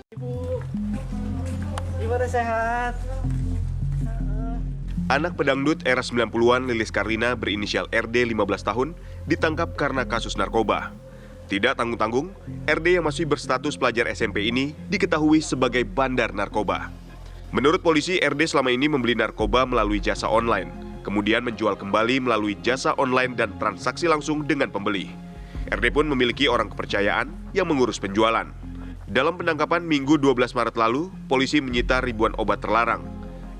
Ibu, gimana sehat? Anak pedangdut era 90-an Lilis Karlina berinisial RD 15 tahun ditangkap karena kasus narkoba. Tidak tanggung-tanggung, RD yang masih berstatus pelajar SMP ini diketahui sebagai bandar narkoba. Menurut polisi, RD selama ini membeli narkoba melalui jasa online, kemudian menjual kembali melalui jasa online dan transaksi langsung dengan pembeli. RD pun memiliki orang kepercayaan yang mengurus penjualan. Dalam penangkapan Minggu 12 Maret lalu, polisi menyita ribuan obat terlarang.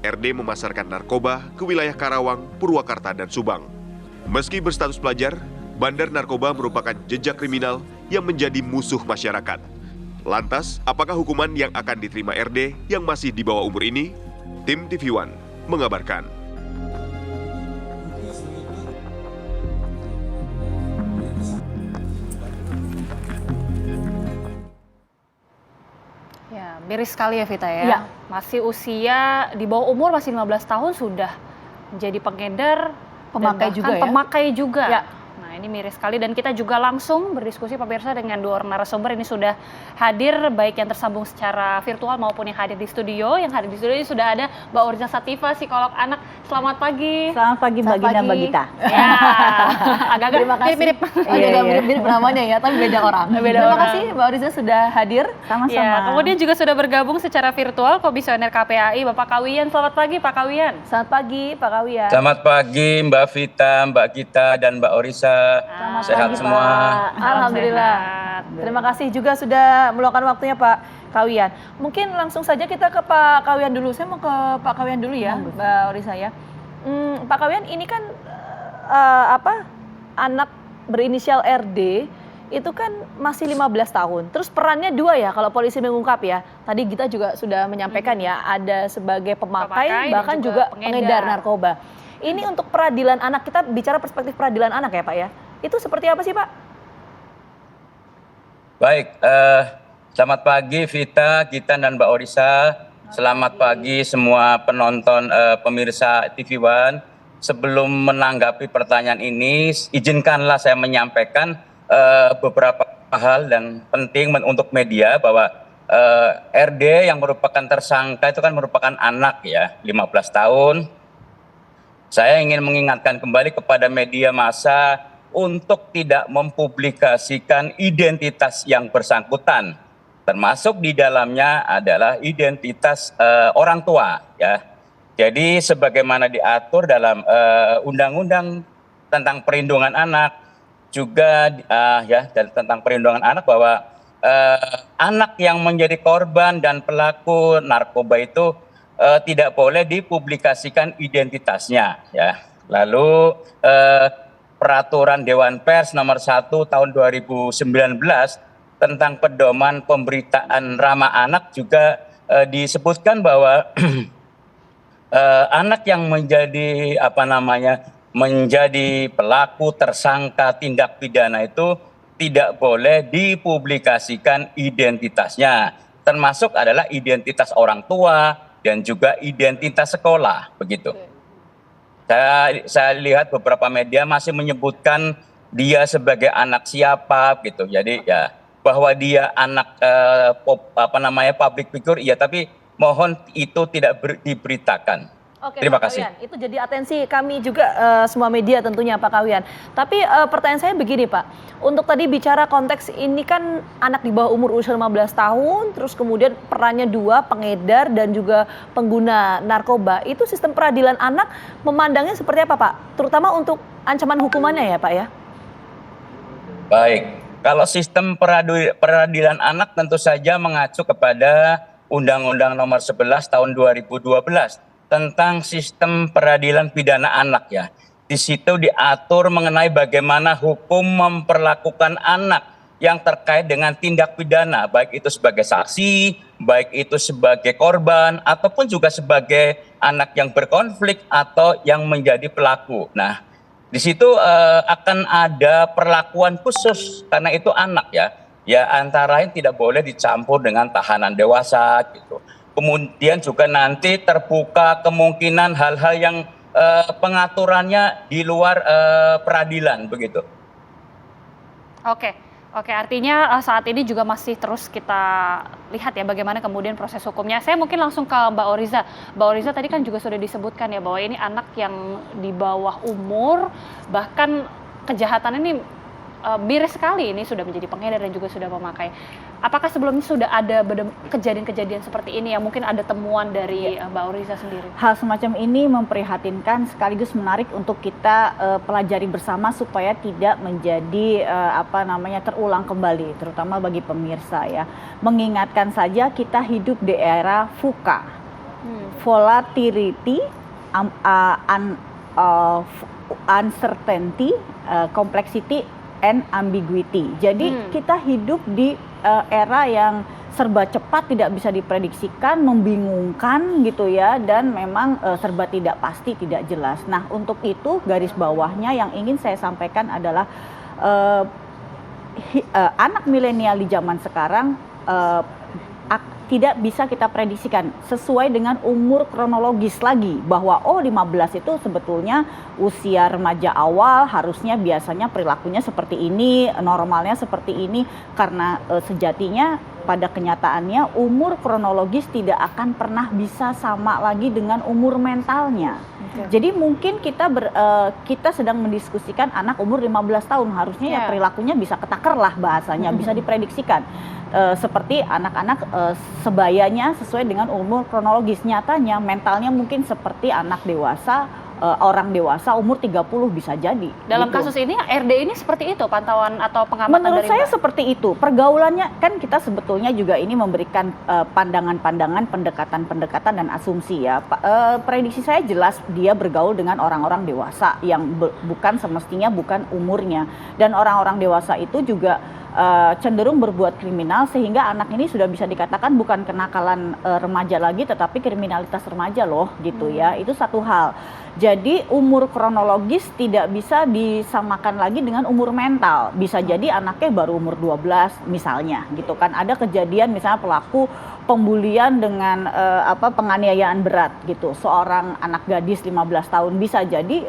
RD memasarkan narkoba ke wilayah Karawang, Purwakarta, dan Subang. Meski berstatus pelajar, bandar narkoba merupakan jejak kriminal yang menjadi musuh masyarakat. Lantas, apakah hukuman yang akan diterima RD yang masih di bawah umur ini? Tim TV One mengabarkan. Ya, miris sekali ya Vita ya. Ya. Masih usia di bawah umur, masih 15 tahun sudah menjadi pengedar, Pemakai dan juga bahkan ya? pemakai juga. Ya. Nah, ini miris sekali dan kita juga langsung berdiskusi pemirsa dengan dua orang narasumber ini sudah hadir, baik yang tersambung secara virtual maupun yang hadir di studio. Yang hadir di studio ini sudah ada Mbak Oriza Sativa, psikolog anak. Selamat pagi. Selamat pagi Mbak Gina, Mbak Gita. Ya, agak-agak Terima kasih. mirip-mirip. Agak mirip-mirip namanya ya, tapi beda orang. Beda Terima orang. kasih Mbak Oriza sudah hadir. Sama-sama. Ya, kemudian juga sudah bergabung secara virtual Komisioner KPAI Bapak Kawian. Selamat pagi Pak Kawian. Selamat pagi Pak Kawian. Selamat pagi Mbak Vita, Mbak Gita, dan Mbak Orisa. Selamat Sehat pagi, semua. Pak. Alhamdulillah. Sehat. Terima kasih juga sudah meluangkan waktunya Pak Kawian. Mungkin langsung saja kita ke Pak Kawian dulu. Saya mau ke Pak Kawian dulu ya, Mbak Orisa ya. Pak Kawian, ini kan anak berinisial RD itu kan masih 15 tahun. Terus perannya dua ya kalau polisi mengungkap ya. Tadi Gita juga sudah menyampaikan ya, ada sebagai Pemakai pemakai dan bahkan juga juga pengedar narkoba. Ini untuk peradilan anak, kita bicara perspektif peradilan anak ya Pak ya. Itu seperti apa sih Pak? Baik, selamat pagi Vita, Gita, dan Mbak Orisa. Selamat pagi semua penonton pemirsa TV One. Sebelum menanggapi pertanyaan ini, izinkanlah saya menyampaikan beberapa hal dan penting untuk media bahwa RD yang merupakan tersangka itu kan merupakan anak ya, 15 tahun. Saya ingin mengingatkan kembali kepada media massa untuk tidak mempublikasikan identitas yang bersangkutan, termasuk di dalamnya adalah identitas orang tua ya. Jadi sebagaimana diatur dalam Undang-Undang tentang Perlindungan Anak juga dan tentang perlindungan anak bahwa anak yang menjadi korban dan pelaku narkoba itu tidak boleh dipublikasikan identitasnya ya. Lalu Peraturan Dewan Pers nomor 1 tahun 2019 tentang pedoman pemberitaan ramah anak juga disebutkan bahwa anak yang menjadi menjadi pelaku tersangka tindak pidana itu tidak boleh dipublikasikan identitasnya, termasuk adalah identitas orang tua dan juga identitas sekolah begitu. Saya lihat beberapa media masih menyebutkan dia sebagai anak siapa gitu. Jadi ya bahwa dia anak public figure iya, tapi mohon itu tidak diberitakan. Oke, Terima Pak kasih. Kawian, itu jadi atensi kami juga semua media tentunya Pak Kawian. Tapi pertanyaan saya begini Pak, untuk tadi bicara konteks ini kan anak di bawah umur usia 15 tahun, terus kemudian perannya dua, pengedar dan juga pengguna narkoba. Itu sistem peradilan anak memandangnya seperti apa Pak? Terutama untuk ancaman hukumannya ya Pak ya? Baik, kalau sistem peradilan anak tentu saja mengacu kepada Undang-Undang nomor 11 tahun 2012 tentang sistem peradilan pidana anak ya. Di situ diatur mengenai bagaimana hukum memperlakukan anak yang terkait dengan tindak pidana, baik itu sebagai saksi, baik itu sebagai korban, ataupun juga sebagai anak yang berkonflik atau yang menjadi pelaku. Nah, di situ akan ada perlakuan khusus karena itu anak ya. Ya antara lain tidak boleh dicampur dengan tahanan dewasa gitu. Kemudian juga nanti terbuka kemungkinan hal-hal yang pengaturannya di luar peradilan begitu. Oke, Oke, artinya saat ini juga masih terus kita lihat ya bagaimana kemudian proses hukumnya. Saya mungkin langsung ke Mbak Oriza. Mbak Oriza tadi kan juga sudah disebutkan ya bahwa ini anak yang di bawah umur, bahkan kejahatan ini miris sekali, ini sudah menjadi pengedar dan juga sudah memakai. Apakah sebelumnya sudah ada kejadian-kejadian seperti ini yang mungkin ada temuan dari Mbak Oriza sendiri? Hal semacam ini memprihatinkan sekaligus menarik untuk kita pelajari bersama supaya tidak menjadi terulang kembali, terutama bagi pemirsa ya. Mengingatkan saja kita hidup di era VUCA, volatility, uncertainty, complexity, and ambiguity. Jadi kita hidup di era yang serba cepat, tidak bisa diprediksikan, membingungkan gitu ya, dan memang serba tidak pasti, tidak jelas. Nah, untuk itu garis bawahnya yang ingin saya sampaikan adalah anak milenial di zaman sekarang tidak bisa kita prediksikan sesuai dengan umur kronologis lagi, bahwa 15 itu sebetulnya usia remaja awal, harusnya biasanya perilakunya seperti ini, normalnya seperti ini, karena sejatinya pada kenyataannya umur kronologis tidak akan pernah bisa sama lagi dengan umur mentalnya. Jadi mungkin kita sedang mendiskusikan anak umur 15 tahun, harusnya ya perilakunya bisa ketakar lah bahasanya, bisa diprediksikan. Seperti anak-anak sebayanya sesuai dengan umur kronologis, nyatanya mentalnya mungkin seperti anak dewasa, orang dewasa umur 30 bisa jadi. Dalam gitu. kasus ini RD ini seperti itu pantauan atau pengamatan Menurut dari saya Mbak? seperti itu. Pergaulannya kan kita sebetulnya juga ini memberikan pandangan-pandangan, pendekatan-pendekatan dan asumsi ya. Prediksi saya jelas dia bergaul dengan orang-orang dewasa yang bukan semestinya bukan umurnya, dan orang-orang dewasa itu juga cenderung berbuat kriminal, sehingga anak ini sudah bisa dikatakan bukan kenakalan remaja lagi, tetapi kriminalitas remaja loh gitu ya. Itu satu hal. Jadi umur kronologis tidak bisa disamakan lagi dengan umur mental. Bisa jadi anaknya baru umur 12 misalnya gitu kan. Ada kejadian misalnya pelaku pembulian dengan penganiayaan berat gitu. Seorang anak gadis 15 tahun bisa jadi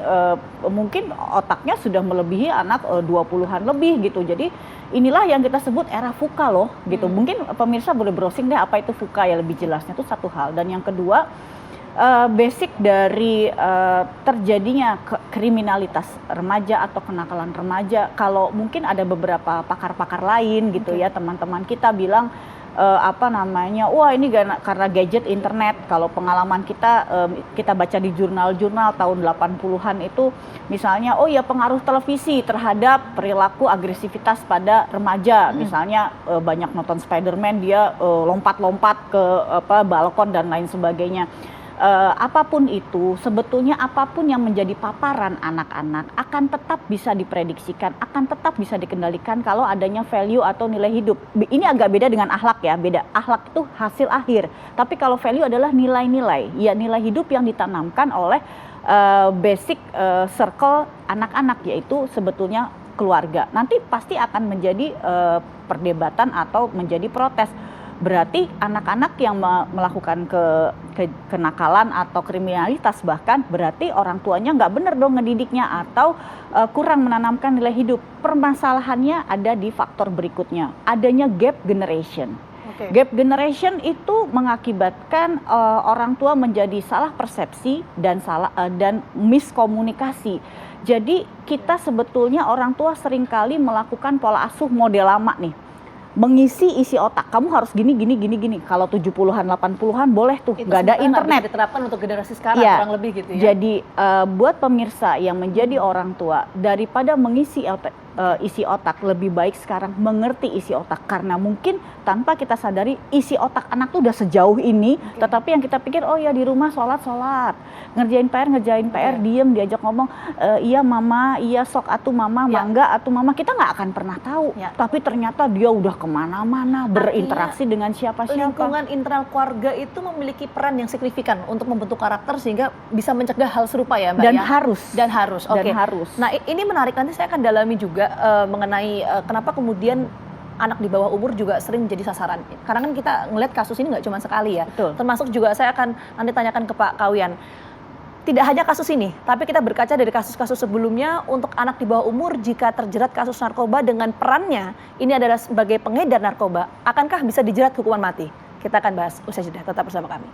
mungkin otaknya sudah melebihi anak 20-an lebih gitu. Jadi inilah yang kita sebut era VUCA loh gitu. Mungkin pemirsa boleh browsing deh apa itu VUCA ya, lebih jelasnya, itu satu hal. Dan yang kedua, basic dari terjadinya kriminalitas remaja atau kenakalan remaja, kalau mungkin ada beberapa pakar-pakar lain gitu ya, teman-teman kita bilang wah ini karena gadget internet. Kalau pengalaman kita baca di jurnal-jurnal tahun 80-an itu misalnya pengaruh televisi terhadap perilaku agresivitas pada remaja. Misalnya banyak nonton Spider-Man, dia lompat-lompat ke balkon dan lain sebagainya. Apapun itu, sebetulnya apapun yang menjadi paparan anak-anak akan tetap bisa diprediksikan, akan tetap bisa dikendalikan kalau adanya value atau nilai hidup. Ini agak beda dengan akhlak ya, beda. Akhlak itu hasil akhir, tapi kalau value adalah nilai-nilai, ya nilai hidup yang ditanamkan oleh basic circle anak-anak, yaitu sebetulnya keluarga. Nanti pasti akan menjadi perdebatan atau menjadi protes. Berarti anak-anak yang melakukan kenakalan atau kriminalitas bahkan berarti orang tuanya nggak benar dong ngedidiknya atau kurang menanamkan nilai hidup. Permasalahannya ada di faktor berikutnya, adanya gap generation. Gap generation itu mengakibatkan orang tua menjadi salah persepsi dan miskomunikasi. Jadi kita sebetulnya orang tua seringkali melakukan pola asuh model lama nih. Mengisi isi otak, kamu harus gini. Kalau 70-an 80-an boleh tuh, nggak ada internet. Bisa diterapkan untuk generasi sekarang kurang lebih gitu ya. Jadi buat pemirsa yang menjadi orang tua, daripada mengisi isi otak, lebih baik sekarang mengerti isi otak, karena mungkin tanpa kita sadari isi otak anak tuh udah sejauh ini, tetapi yang kita pikir di rumah sholat, ngerjain PR, diem, diajak ngomong, iya mama, iya sok atuh mama, mangga atuh mama, kita nggak akan pernah tahu. Tapi ternyata dia udah kemana-mana, berinteraksi dengan siapa-siapa. Lingkungan internal keluarga itu memiliki peran yang signifikan untuk membentuk karakter sehingga bisa mencegah hal serupa ya Mbak. Dan harus. Nah ini menarik, nanti saya akan dalami juga mengenai kenapa kemudian anak di bawah umur juga sering menjadi sasaran. Karena kan kita ngelihat kasus ini nggak cuma sekali ya. Betul. Termasuk juga saya akan nanti tanyakan ke Pak Kawian. tidak hanya kasus ini, tapi kita berkaca dari kasus-kasus sebelumnya untuk anak di bawah umur jika terjerat kasus narkoba dengan perannya ini adalah sebagai pengedar narkoba, akankah bisa dijerat hukuman mati? Kita akan bahas usai jeda, tetap bersama kami.